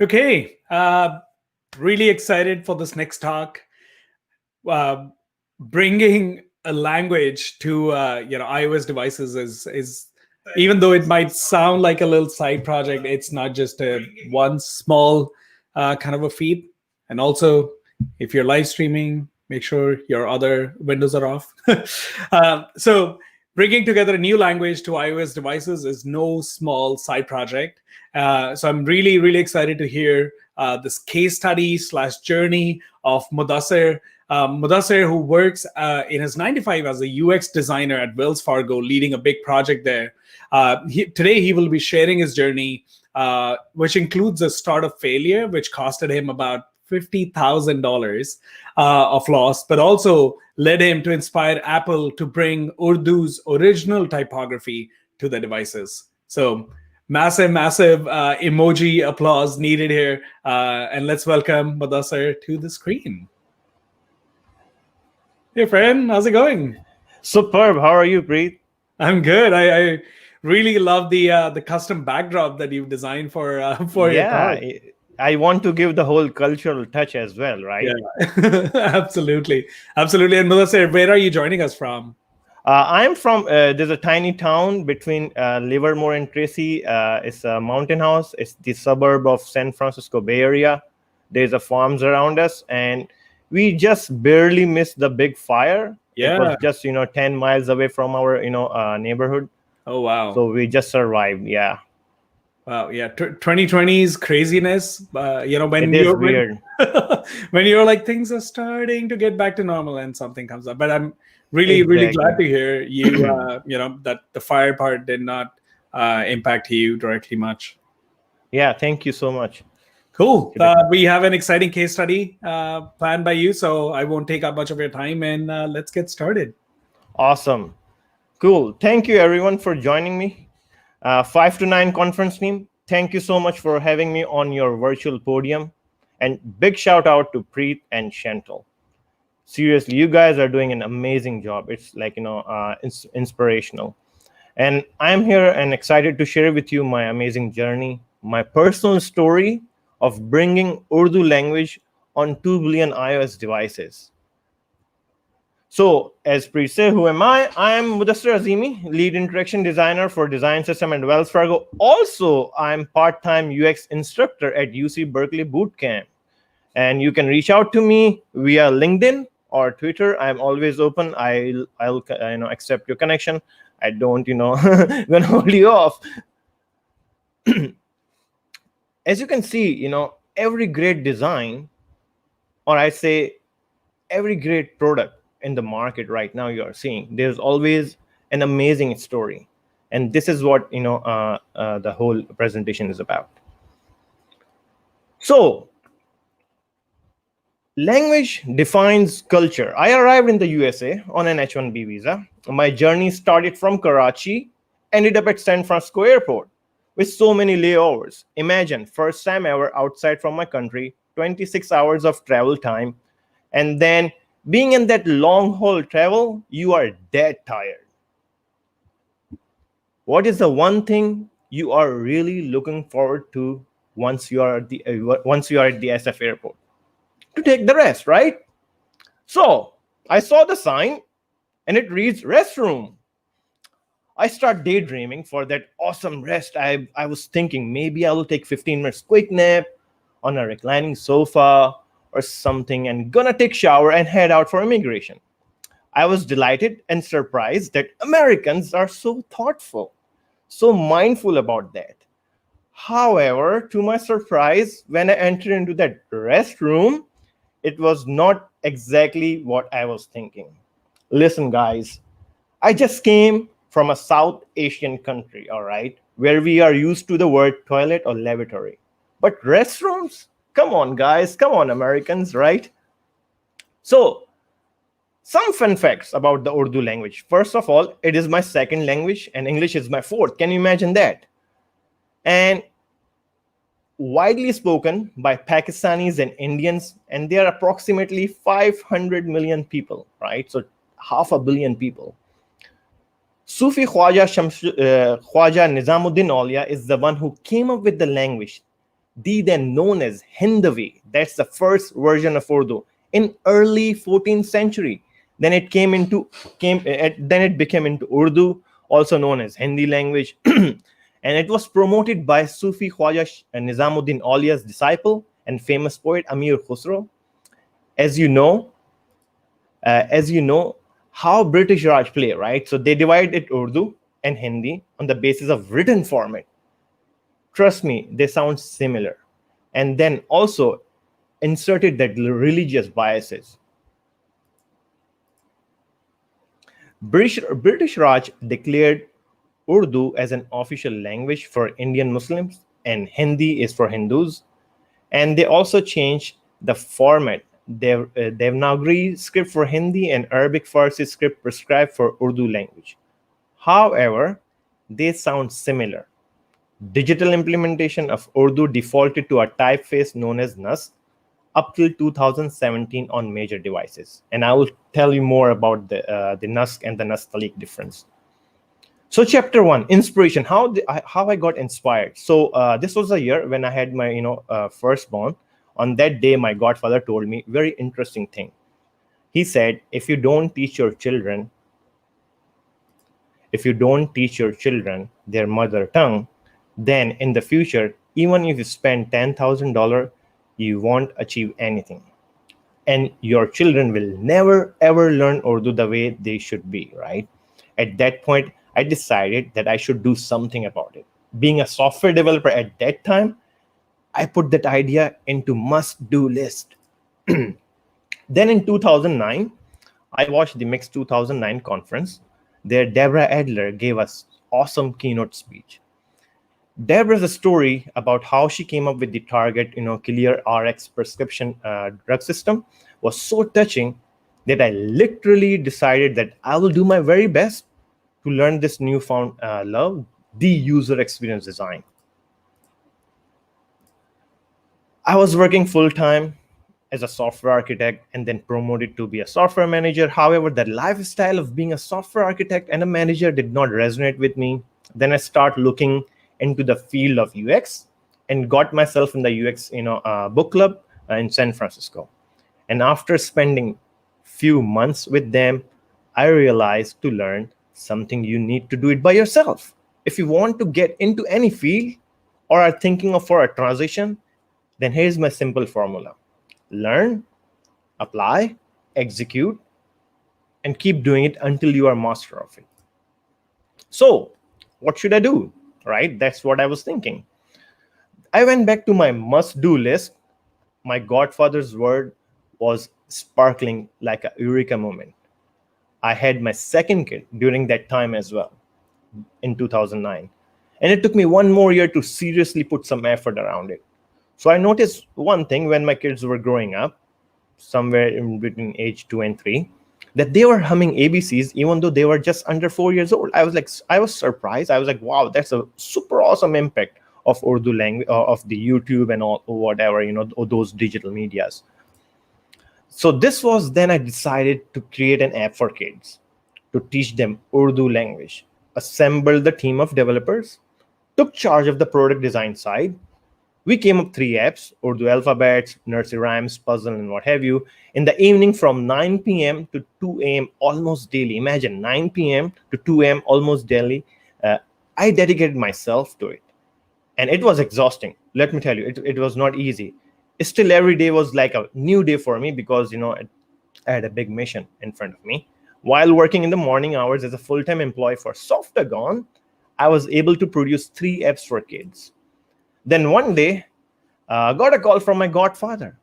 Okay, really excited for this next talk. Uh, Bringing a language to iOS devices is even though it might sound like a little side project, it's not just a one small kind of a feat. And also, if you're live streaming, make sure your other windows are off. So bringing together a new language to iOS devices is no small side project. So I'm really excited to hear this case study slash journey of Mudassir. Mudassir, who works in his 9 to 5 as a UX designer at Wells Fargo, leading a big project there. Today, he will be sharing his journey, which includes a startup failure, which costed him about $50,000 of loss, but also led him to inspire Apple to bring Urdu's original typography to the devices. So massive emoji applause needed here. And let's welcome Mudassir to the screen. Hey, friend, how's it going? Superb. How are you, Preet? I'm good. I really love the custom backdrop that you've designed for your talk. I want to give the whole cultural touch as well, right? Yeah, absolutely. And Mudassir, where are you joining us from? I'm from, there's a tiny town between Livermore and Tracy. It's a mountain house. It's the suburb of San Francisco Bay Area. There's a farms around us, and we just barely missed the big fire. Yeah. It was just, 10 miles away from our, neighborhood. Oh, wow. So we just survived. Yeah. Wow. Yeah. 2020's craziness. When it is weird. When you're like, things are starting to get back to normal and something comes up. But I'm really glad to hear you, that the fire part did not impact you directly much. Yeah. Thank you so much. Cool. We have an exciting case study planned by you, so I won't take up much of your time, and let's get started. Awesome. Cool. Thank you, everyone, for joining me. 5 to 9 conference team, thank you so much for having me on your virtual podium. And big shout out to Preet and Chantal. Seriously, you guys are doing an amazing job. It's like, inspirational. And I'm here and excited to share with you my amazing journey, my personal story of bringing Urdu language on 2 billion iOS devices. So, as Preet said, who am I? I am Mudassir Azimi, lead interaction designer for Design System at Wells Fargo. Also, I'm part-time UX instructor at UC Berkeley Bootcamp. And you can reach out to me via LinkedIn or Twitter. I'm always open. I'll accept your connection. I don't, gonna hold you off. As you can see, every great design, or I say every great product in the market right now you are seeing, there's always an amazing story. And this is what, the whole presentation is about. So, language defines culture. I arrived in the USA on an H-1B visa. My journey started from Karachi, ended up at San Francisco Airport with so many layovers. Imagine, first time ever outside from my country, 26 hours of travel time. And then being in that long haul travel, you are dead tired. What is the one thing you are really looking forward to once you are at the SF airport? To take the rest, right? So I saw the sign and it reads restroom. I start daydreaming for that awesome rest. I was thinking maybe I will take 15 minutes quick nap on a reclining sofa or something and gonna take shower and head out for immigration. I was delighted and surprised that Americans are so thoughtful, so mindful about that. However, to my surprise, when I entered into that restroom, it was not exactly what I was thinking. Listen, guys, I just came from a South Asian country, all right, where we are used to the word toilet or lavatory. But restrooms? Come on, guys. Come on, Americans, right? So, some fun facts about the Urdu language. First of all, it is my second language and English is my fourth. Can you imagine that? And widely spoken by Pakistanis and Indians, and there are approximately 500 million people, right? So 500 million people. Sufi Khwaja Nizamuddin Aulia is the one who came up with the language. the then known as Hindavi. That's the first version of Urdu in early 14th century. Then it then it became into Urdu, also known as Hindi language, and it was promoted by Sufi Khwaja Nizamuddin Aulia's disciple and famous poet Amir Khusro. As you know, as you know, how British Raj play, right? So they divided Urdu and Hindi on the basis of written format. Trust me, they sound similar. And then also inserted that religious biases. British Raj declared Urdu as an official language for Indian Muslims and Hindi is for Hindus. And they also changed the format. Devanagari script for Hindi and Arabic Farsi script prescribed for Urdu language. However, they sound similar. Digital implementation of Urdu defaulted to a typeface known as NUS up till 2017 on major devices. And I will tell you more about the NUS and the Nastaliq difference. So chapter 1, inspiration, how I got inspired. So this was a year when I had my firstborn. On that day, my godfather told me very interesting thing. He said, if you don't teach your children their mother tongue, then in the future, even if you spend $10,000, you won't achieve anything. And your children will never ever learn Urdu the way they should be, right? At that point, I decided that I should do something about it. Being a software developer at that time, I put that idea into must-do list. Then in 2009, I watched the Mix 2009 conference. There, Deborah Adler gave us awesome keynote speech. Deborah's story about how she came up with the target, Clear RX prescription drug system was so touching that I literally decided that I will do my very best to learn this newfound love, the user experience design. I was working full-time as a software architect and then promoted to be a software manager. However, the lifestyle of being a software architect and a manager did not resonate with me. Then I started looking into the field of UX and got myself in the UX book club in San Francisco. And after spending few months with them, I realized to learn something you need to do it by yourself. If you want to get into any field or are thinking of for a transition, then here's my simple formula. Learn, apply, execute, and keep doing it until you are master of it. So what should I do? Right? That's what I was thinking. I went back to my must-do list. My godfather's word was sparkling like a eureka moment. I had my second kid during that time as well, in 2009. And it took me one more year to seriously put some effort around it. So I noticed one thing when my kids were growing up, somewhere in between age 2 and 3, that they were humming ABCs even though they were just under 4 years old. I was surprised. I was like, wow, that's a super awesome impact of Urdu language, of the YouTube and all, whatever, those digital medias. So this was then I decided to create an app for kids to teach them Urdu language, assembled the team of developers, took charge of the product design side. We came up 3 apps, Urdu alphabets, nursery rhymes, puzzle, and what have you, in the evening from 9 p.m. to 2 a.m. almost daily. Imagine 9 p.m. to 2 a.m. almost daily. I dedicated myself to it. And it was exhausting. Let me tell you, it was not easy. Still, every day was like a new day for me because, I had a big mission in front of me. While working in the morning hours as a full-time employee for Softagon, I was able to produce 3 apps for kids. Then one day, got a call from my godfather.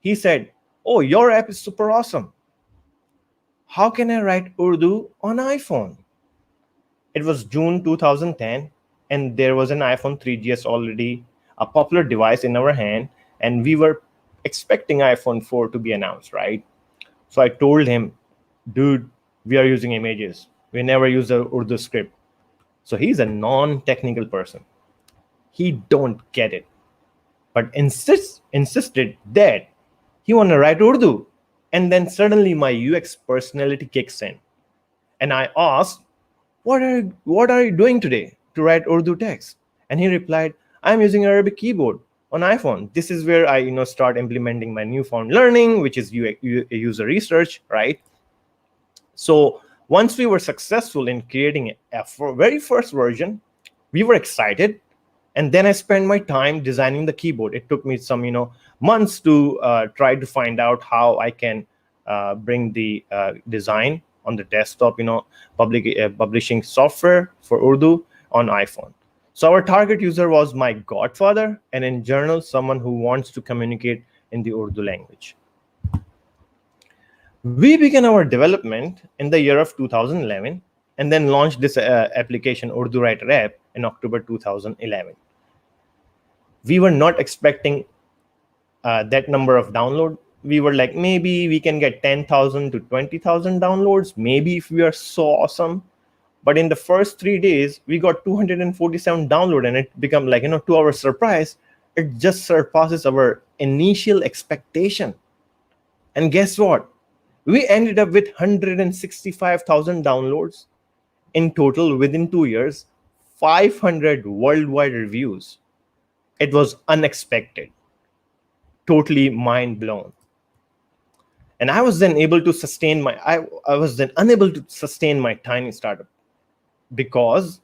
He said, "Oh, your app is super awesome. How can I write Urdu on iPhone?" It was June 2010, and there was an iPhone 3GS already a popular device in our hand, and we were expecting iPhone 4 to be announced, right? So I told him, "Dude, we are using images. We never use the Urdu script." So he's a non-technical person. He don't get it, but insisted that he want to write Urdu. And then suddenly my UX personality kicks in. And I asked, what are you doing today to write Urdu text? And he replied, I'm using Arabic keyboard. on iPhone. This is where I start implementing my newfound learning, which is user research, right? So once we were successful in creating a very first version, we were excited. And then I spent my time designing the keyboard. It took me some months to try to find out how I can bring the design on the desktop, publishing software for Urdu on iPhone. So our target user was my godfather, and in general, someone who wants to communicate in the Urdu language. We began our development in the year of 2011 and then launched this application, Urdu Writer app, in October 2011. We were not expecting that number of download. We were like, maybe we can get 10,000 to 20,000 downloads, maybe if we are so awesome. But in the first 3 days, we got 247 download, and it became like, to our surprise, it just surpasses our initial expectation. And guess what? We ended up with 165,000 downloads in total within 2 years, 500 worldwide reviews. It was unexpected, totally mind blown. And I was then able to sustain I was then unable to sustain my tiny startup because,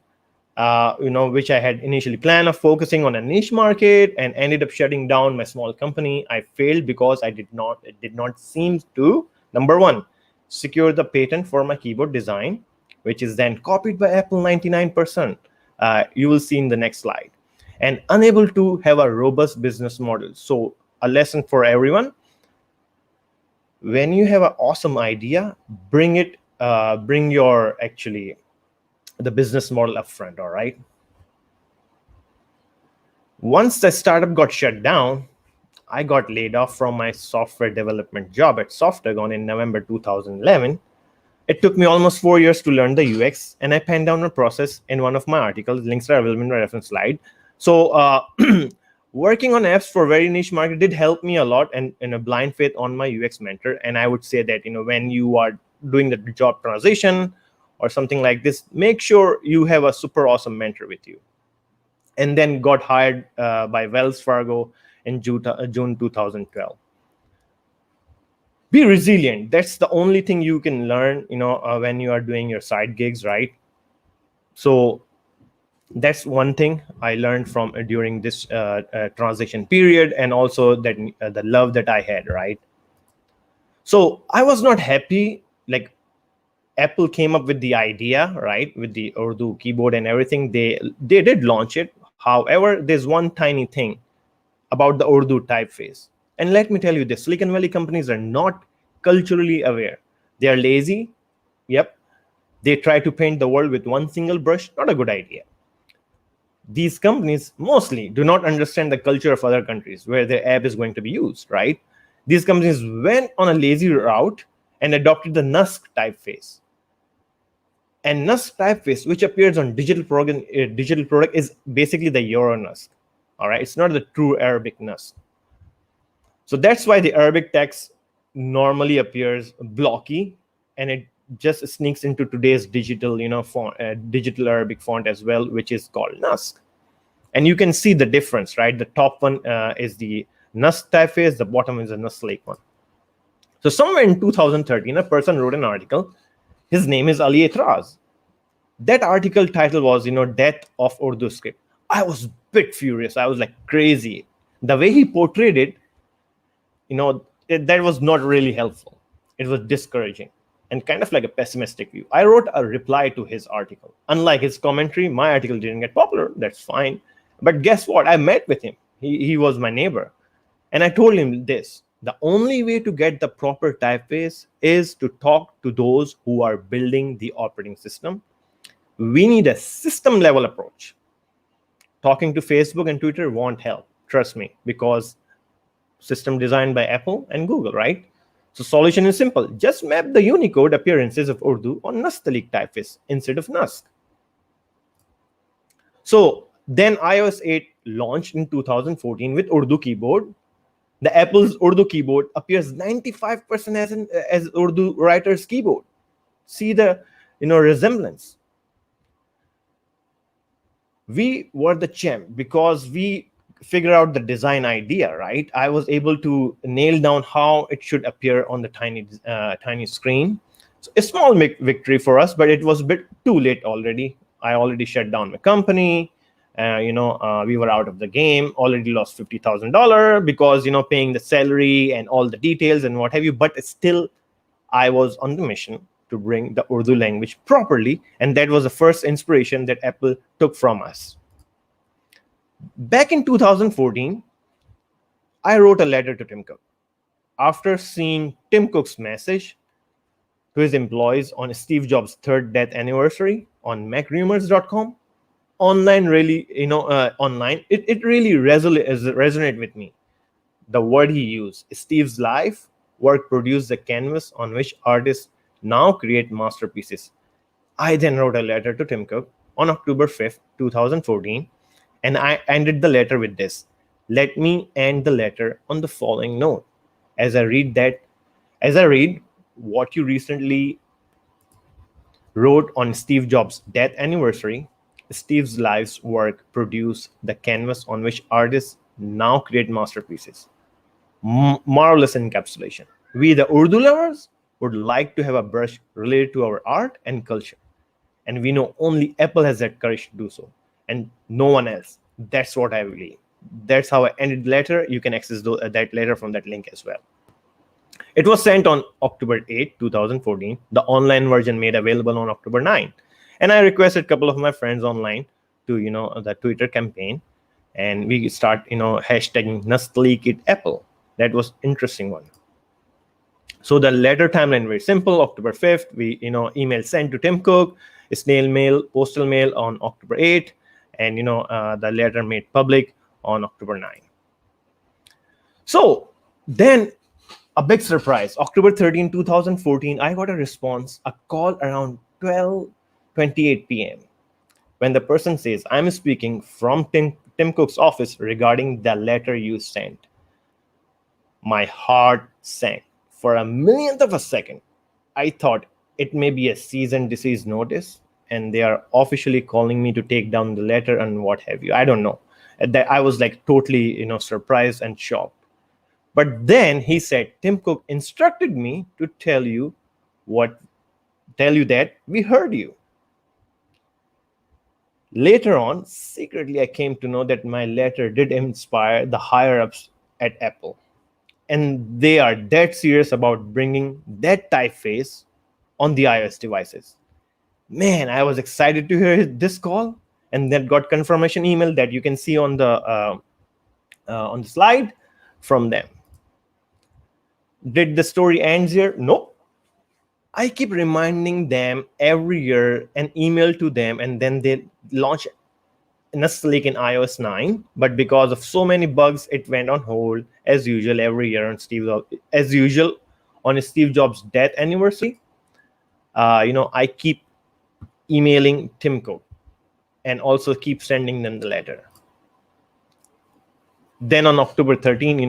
which I had initially planned of focusing on a niche market, and ended up shutting down my small company. I failed because it did not seem to, number one, secure the patent for my keyboard design, which is then copied by Apple 99%. You will see in the next slide. And unable to have a robust business model. So a lesson for everyone: when you have an awesome idea, bring your the business model up front. All right. Once the startup got shut down, I got laid off from my software development job at Softagon in November 2011. It took me almost 4 years to learn the UX, and I penned down a process in one of my articles. Links are available in the reference slide. So working on apps for very niche market did help me a lot, and in a blind faith on my UX mentor. And I would say that when you are doing the job transition or something like this, make sure you have a super awesome mentor with you. And then got hired by Wells Fargo in June 2012. Be resilient. That's the only thing you can learn, when you are doing your side gigs, right? So that's one thing I learned from during this transition period, and also that the love that I had, right? So I was not happy. Like, Apple came up with the idea, right, with the Urdu keyboard and everything. They did launch it. However, there's one tiny thing about the Urdu typeface. And let me tell you this: Silicon Valley companies are not culturally aware. They are lazy. Yep. They try to paint the world with one single brush. Not a good idea. These companies mostly do not understand the culture of other countries where their app is going to be used, right? These companies went on a lazy route and adopted the NUSC typeface. And NUSC typeface, which appears on digital product, is basically the Euro NUSC. All right, it's not the true Arabic NUSC. So that's why the Arabic text normally appears blocky, and it just sneaks into today's digital, font, digital Arabic font as well, which is called NUSC. And you can see the difference, right? The top one is the NUSC typeface, the bottom is a NUSC Lake one. So somewhere in 2013, a person wrote an article. His name is Ali Etraz. That article title was, Death of Urdu Script. I was a bit furious. I was like crazy. The way he portrayed it, that was not really helpful. It was discouraging and kind of like a pessimistic view. I wrote a reply to his article. Unlike his commentary, my article didn't get popular. That's fine. But guess what? I met with him. He was my neighbor. And I told him this: the only way to get the proper typeface is to talk to those who are building the operating system. We need a system level approach. Talking to Facebook and Twitter won't help. Trust me, because system designed by Apple and Google, right? So solution is simple. Just map the Unicode appearances of Urdu on Nastaliq typeface instead of NUSC. So then iOS 8 launched in 2014 with Urdu keyboard. The Apple's Urdu keyboard appears 95% as Urdu writer's keyboard. See the resemblance. We were the champ because we figure out the design idea, right? I was able to nail down how it should appear on the tiny screen. So a small victory for us, but it was a bit too late already. I already shut down my company. We were out of the game. Already lost $50,000 because paying the salary and all the details and what have you. But still, I was on the mission to bring the Urdu language properly, and that was the first inspiration that Apple took from us. Back in 2014, I wrote a letter to Tim Cook. After seeing Tim Cook's message to his employees on Steve Jobs' third death anniversary on MacRumors.com, online really, it really resonated with me. The word he used, Steve's life work produced the canvas on which artists now create masterpieces. I then wrote a letter to Tim Cook on October 5th, 2014, and I ended the letter with this. Let me end the letter on the following note. As I read what you recently wrote on Steve Jobs' death anniversary, Steve's life's work produced the canvas on which artists now create masterpieces. Marvelous encapsulation. We, the Urdu lovers, would like to have a brush related to our art and culture. And we know only Apple has that courage to do so, and no one else. That's what I believe. That's how I ended the letter. You can access that letter from that link as well. It was sent on October 8, 2014. The online version made available on October 9. And I requested a couple of my friends online to, the Twitter campaign. And we start, hashtagging #NastaliKitApple. That was interesting one. So the letter timeline very simple. October 5th, we, email sent to Tim Cook, snail mail, postal mail on October 8th, and, the letter made public on October 9. So then a big surprise, October 13, 2014, I got a response, a call around 12:28 p.m. when the person says, I'm speaking from Tim Cook's office regarding the letter you sent. My heart sank. For a millionth of a second, I thought it may be a cease and desist notice, and they are officially calling me to take down the letter and what have you. I don't know. I was like totally, surprised and shocked. But then he said, Tim Cook instructed me to tell you that we heard you. Later on, secretly, I came to know that my letter did inspire the higher-ups at Apple. And they are dead serious about bringing that typeface on the iOS devices. Man, I was excited to hear this call, and then got confirmation email that you can see on the slide from them. Did the story end here? Nope. I keep reminding them every year and email to them, and then they launch Nastalik in iOS 9. But because of so many bugs, it went on hold as usual every year on Steve Jobs' death anniversary. I keep emailing Tim Cook and also keep sending them the letter. Then on October 13,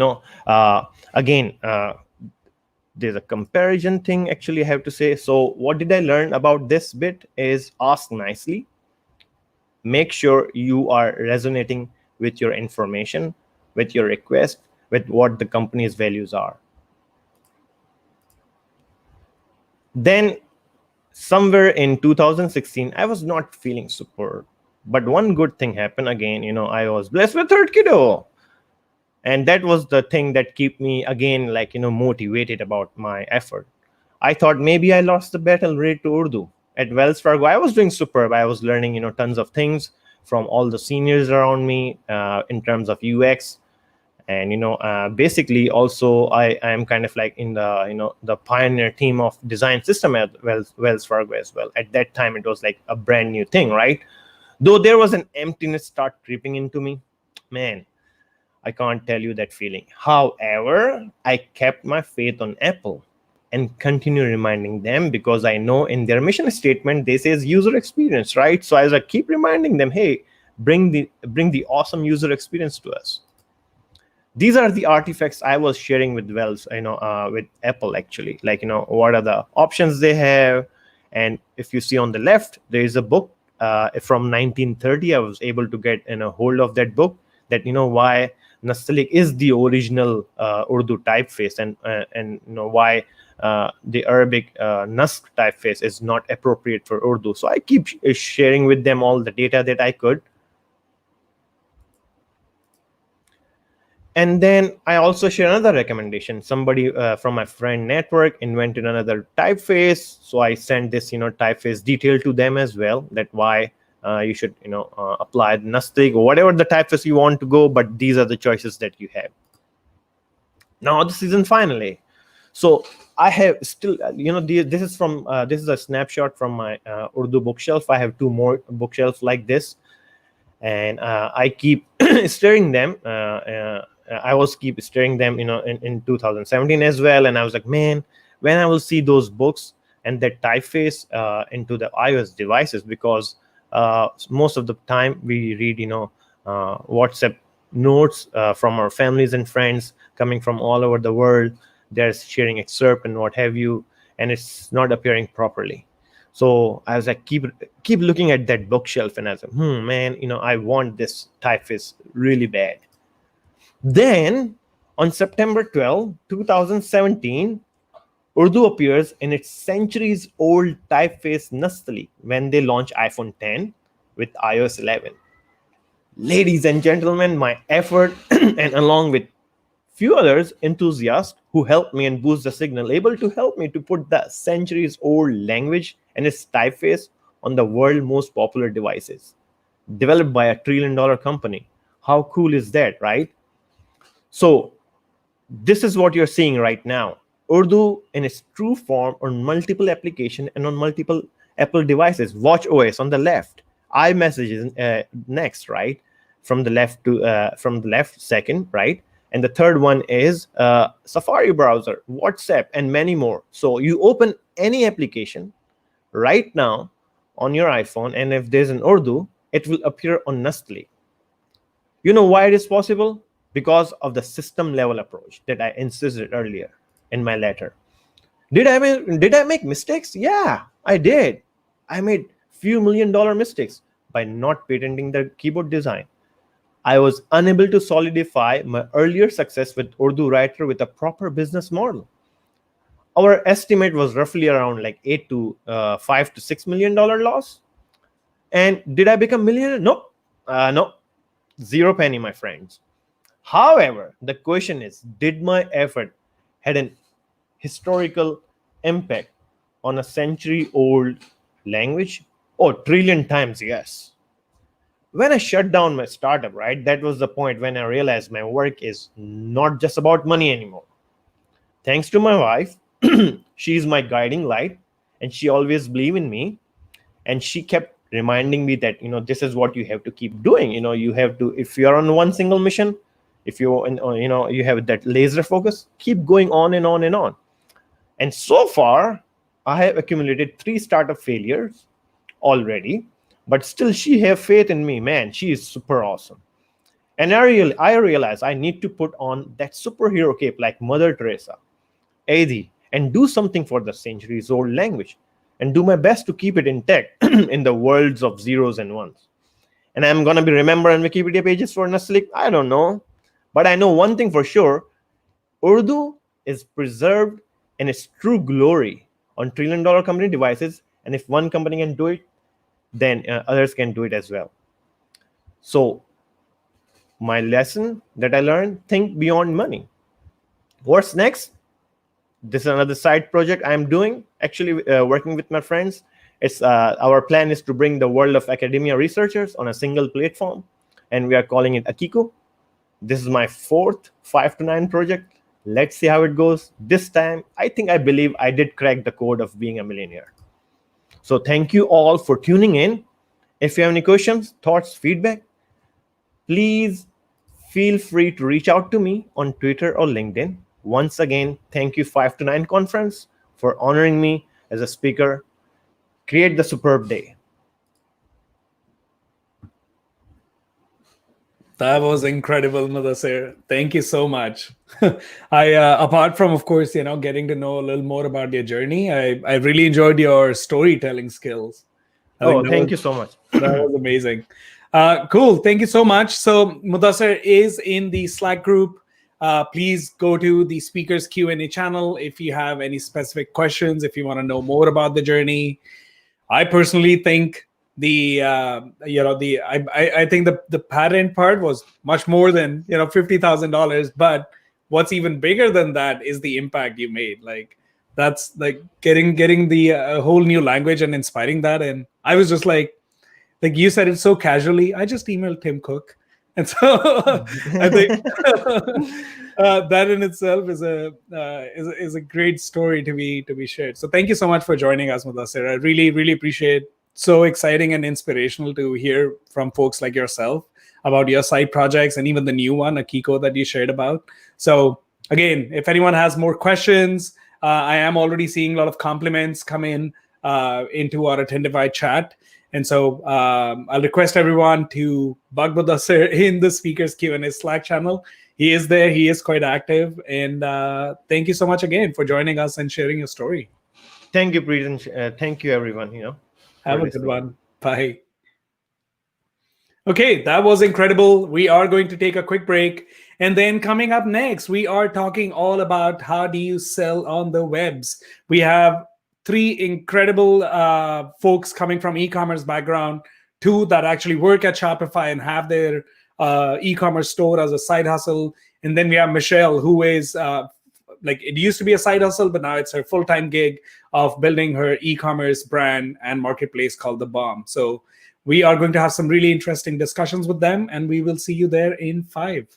there's a comparison thing actually I have to say. So what did I learn about this bit is ask nicely. Make sure you are resonating with your information, with your request, with what the company's values are. Then somewhere in 2016, I was not feeling super, but one good thing happened again. I was blessed with third kiddo. And that was the thing that kept me again, motivated about my effort. I thought maybe I lost the battle related to Urdu. At Wells Fargo, I was doing superb. I was learning, tons of things from all the seniors around me in terms of UX. And, basically also I am kind of like in the, the pioneer team of design system at Wells Fargo as well. At that time, it was like a brand new thing, right? Though there was an emptiness start creeping into me, man, I can't tell you that feeling. However, I kept my faith on Apple and continue reminding them, because I know in their mission statement, they says user experience, right? So as I keep reminding them, hey, bring the awesome user experience to us. These are the artifacts I was sharing with Wells, with Apple actually, what are the options they have. And if you see on the left, there is a book from 1930. I was able to get hold of that book. that why Nastaliq is the original Urdu typeface, and why the Arabic Nask typeface is not appropriate for Urdu. So I keep sharing with them all the data that I could. And then I also share another recommendation. Somebody from my friend network invented another typeface, so I sent this typeface detail to them as well, that why you should apply the Nastaliq or whatever the typeface you want to go, but these are the choices that you have. Now the season finally. So I have still, this is from this is a snapshot from my Urdu bookshelf. I have 2 more bookshelves like this, and I keep staring them. I was keep staring them, in 2017 as well. And I was like, man, when I will see those books and that typeface into the iOS devices, because most of the time we read, WhatsApp notes from our families and friends coming from all over the world. They're sharing excerpt and what have you, and it's not appearing properly. So I was like, keep looking at that bookshelf, and I was like, man, I want this typeface really bad. Then on September 12, 2017, Urdu appears in its centuries-old typeface Nastaliq when they launch iPhone 10 with iOS 11. Ladies and gentlemen, my effort and along with few others enthusiasts who helped me and boost the signal, able to help me to put the centuries-old language and its typeface on the world's most popular devices, developed by a $1 trillion company. How cool is that, right? So this is what you're seeing right now. Urdu in its true form on multiple applications and on multiple Apple devices. Watch OS on the left, iMessages next, right? From the left second, right? And the third one is Safari browser, WhatsApp, and many more. So you open any application right now on your iPhone, and if there's an Urdu, it will appear on Nastaliq. You know why it is possible? Because of the system level approach that I insisted earlier in my letter. Did I make mistakes? Yeah, I did. I made few $1 million mistakes by not patenting the keyboard design. I was unable to solidify my earlier success with Urdu writer with a proper business model. Our estimate was roughly around like $5 to $6 million loss. And did I become millionaire? Nope. No, 0 penny, my friends. However, the question is, did my effort had an historical impact on a century-old language? Oh, trillion times, yes. When I shut down my startup, right, that was the point when I realized my work is not just about money anymore. Thanks to my wife, she's my guiding light, and she always believed in me, and she kept reminding me that this is what you have to keep doing. You have to, if you are on one single mission, if you you have that laser focus, keep going on and on and on. And so far I have accumulated 3 startup failures already, but still she have faith in me. Man, she is super awesome. And I realize I need to put on that superhero cape like Mother Teresa, Adi, and do something for the centuries old language, and do my best to keep it intact in the worlds of zeros and ones. And I'm going to be remembered on Wikipedia pages for Nastaliq? I don't know. But I know one thing for sure: Urdu is preserved in its true glory on $1 trillion company devices. And if one company can do it, then others can do it as well. So my lesson that I learned: think beyond money. What's next? This is another side project I'm doing, actually working with my friends. It's our plan is to bring the world of academia researchers on a single platform, and we are calling it Akiko. This is my 4th 5 to 9 project. Let's see how it goes. This time, I believe I did crack the code of being a millionaire. So thank you all for tuning in. If you have any questions, thoughts, feedback, please feel free to reach out to me on Twitter or LinkedIn. Once again, thank you 5 to 9 Conference for honoring me as a speaker. Create the superb day. That was incredible, Mudassir. Thank you so much. I, apart from, of course, getting to know a little more about your journey, I really enjoyed your storytelling skills. Thank you so much. That was amazing. Cool. Thank you so much. So Mudassir is in the Slack group. Please go to the speakers Q&A channel if you have any specific questions, if you want to know more about the journey. I personally think I think the patent part was much more than $50,000. But what's even bigger than that is the impact you made. Like that's like getting the whole new language and inspiring that. And I was just like you said it so casually. I just emailed Tim Cook, and so I think that in itself is a great story to be shared. So thank you so much for joining us, Mudassir. I really appreciate. So exciting and inspirational to hear from folks like yourself about your side projects and even the new one, Akiko, that you shared about. So again, if anyone has more questions, I am already seeing a lot of compliments come in into our Attendify chat. And so I'll request everyone to bug Mudassir in the speakers Q&A Slack channel. He is there. He is quite active. And thank you so much again for joining us and sharing your story. Thank you, Preetan. Thank you, everyone. Have a good one. Bye. Okay, that was incredible. We are going to take a quick break. And then coming up next, we are talking all about how do you sell on the webs. We have three incredible folks coming from e-commerce background, two that actually work at Shopify and have their e-commerce store as a side hustle. And then we have Michelle, who is it used to be a side hustle, but now it's her full-time gig of building her e-commerce brand and marketplace called The Bomb. So we are going to have some really interesting discussions with them, and we will see you there in 5.